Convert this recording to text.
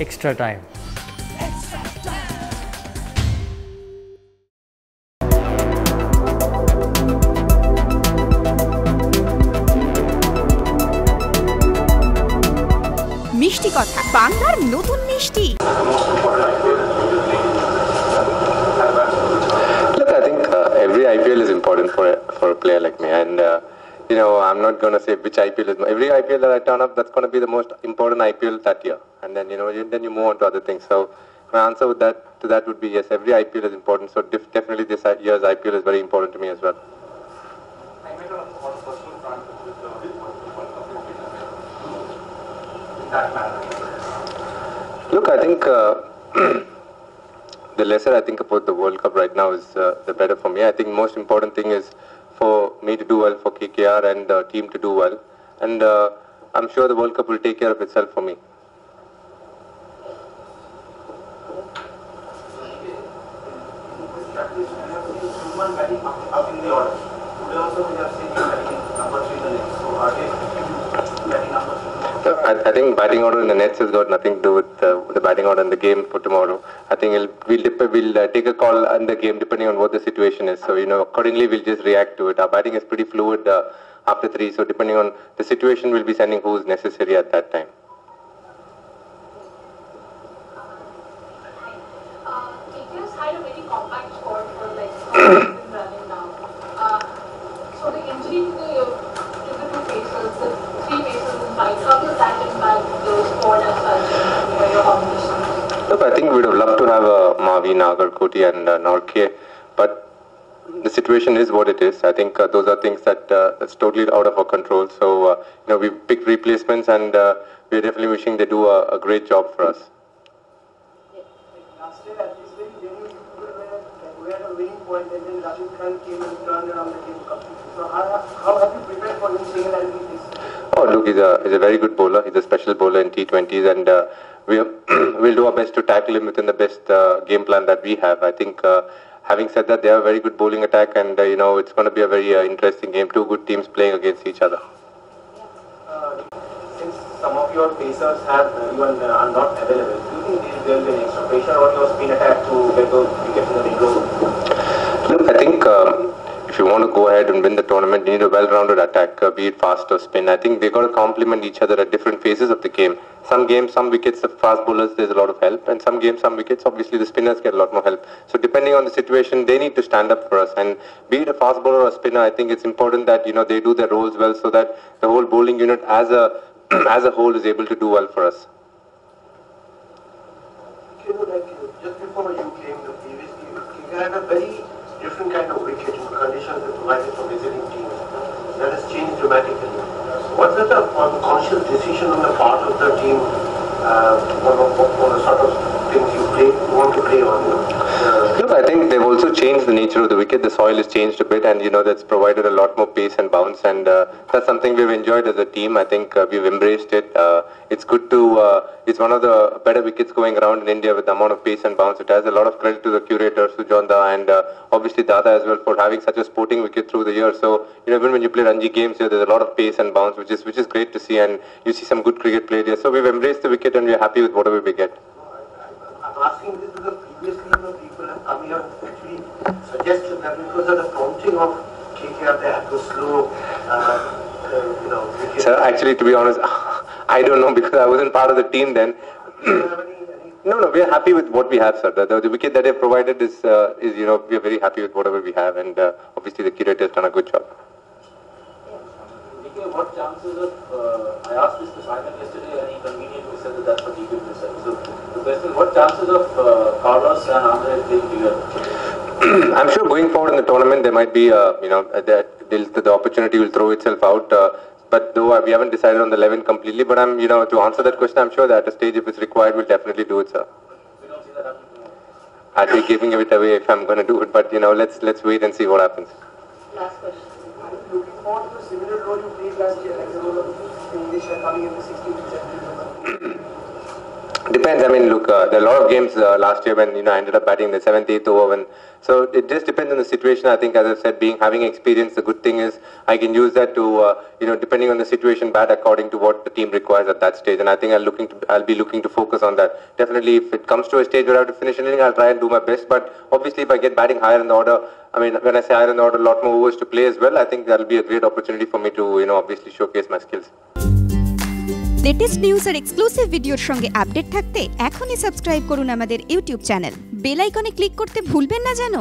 extra time. মিষ্টি কথা বাংলার নতুন মিষ্টি Look, I think every IPL is important for a player like me, and you know, I'm not going to say which IPL is. Every IPL that I turn up, that's going to be the most important IPL that year, and then then you move on to other things. So my answer to that would be yes. Every IPL is important. So definitely this year's IPL is very important to me as well. Look, I think the lesser I think about the World Cup right now is the better for me. I think most important thing is for me to do well, for KKR and the team to do well, and I'm sure the World Cup will take care of itself for me. I think batting order in the nets has got nothing to do with the batting order in the game for tomorrow. I think we'll take a call on the game depending on what the situation is. So accordingly we'll just react to it. Our batting is pretty fluid after 3, so depending on the situation we'll be sending who is necessary at that time. KKR's had a very compact squad for like been running now. So the injury to the two pacers, the 3 pacers inside, how does that impact the squad as such and your combination? Look, I think we would have loved to have Mavi, Nagar, Koti and Norke, but the situation is what it is. I think those are things that's totally out of our control. So we picked replacements, and we're definitely wishing they do a great job for us. Last year, at this very genuine, we had a winning point, and then Rashid Khan came and turned around the game completely. So how have you prepared for him single-handedly this? Oh, look, he's a very good bowler. He's a special bowler in T20s, and we'll do our best to tackle him within the best game plan that we have. I think, having said that, they have a very good bowling attack, and it's going to be a very interesting game. 2 good teams playing against each other. Since some of your pacers are not available, do you think there will be an extra pressure on your spin attack to get those wickets in the big row? Look, I think if you want to go ahead and win the tournament, you need a well-rounded attack, be it fast or spin. I think they've got to complement each other at different phases of the game. Some games, some wickets, the fast bowlers, there's a lot of help. And some games, some wickets, obviously the spinners get a lot more help. So depending on the situation, they need to stand up for us. And be it a fast bowler or a spinner, I think it's important that they do their roles well, so that the whole bowling unit as a whole is able to do well for us. Just before you came the previous year, you had a very different kind of wicket in conditions that provided for visiting teams. That has changed dramatically. Was that a conscious decision on the part of the team on the sort of things you want to play on? Look, I think they've also changed the nature of the wicket. The soil has changed a bit, and that's provided a lot more pace and bounce, and that's something we've enjoyed as a team. I think we've embraced it. It's good to. It's one of the better wickets going around in India with the amount of pace and bounce it has. A lot of credit to the curator Sujonda and obviously Dada as well for having such a sporting wicket through the year. So even when you play Ranji games here, there's a lot of pace and bounce, which is great to see, and you see some good cricket played here. So we've embraced the wicket, and we're happy with whatever we get. I'm asking this because previously people have come here and actually suggested that because of the prompting of KKR they had to slow wickets. Sir, actually, to be honest, I don't know because I wasn't part of the team then. No, we are happy with what we have, sir. The wicket that they have provided is we are very happy with whatever we have, and obviously the curator has done a good job. What chances of, I asked this to Simon yesterday and he conveniently said that that's what he could decide. So the question is, what chances of Carlos and Andre playing together? I'm sure going forward in the tournament there might be, the opportunity will throw itself out. But though we haven't decided on the 11 completely, but I'm, to answer that question, I'm sure that at a stage if it's required, we'll definitely do it, sir. We don't see that happening. I'd be giving it away if I'm going to do it, but let's wait and see what happens. Last question. Looking forward to the similar role you played last year, like the role of English coming in the 16th and 17th. Depends. I mean, look, there are a lot of games last year when I ended up batting the 7th, 8th over. So it just depends on the situation. I think, as I said, having experience, the good thing is I can use that to depending on the situation, bat according to what the team requires at that stage. And I think I'll be looking to focus on that. Definitely, if it comes to a stage where I have to finish an inning, I'll try and do my best. But obviously, if I get batting higher in the order, I mean, when I say higher in the order, a lot more overs to play as well. I think that'll be a great opportunity for me to obviously showcase my skills. Latest news আর exclusive ভিডিওর সঙ্গে update থাকতে এখনই subscribe করুন আমাদের YouTube channel. Bell আইকনে click করতে ভুলবেন না যেন।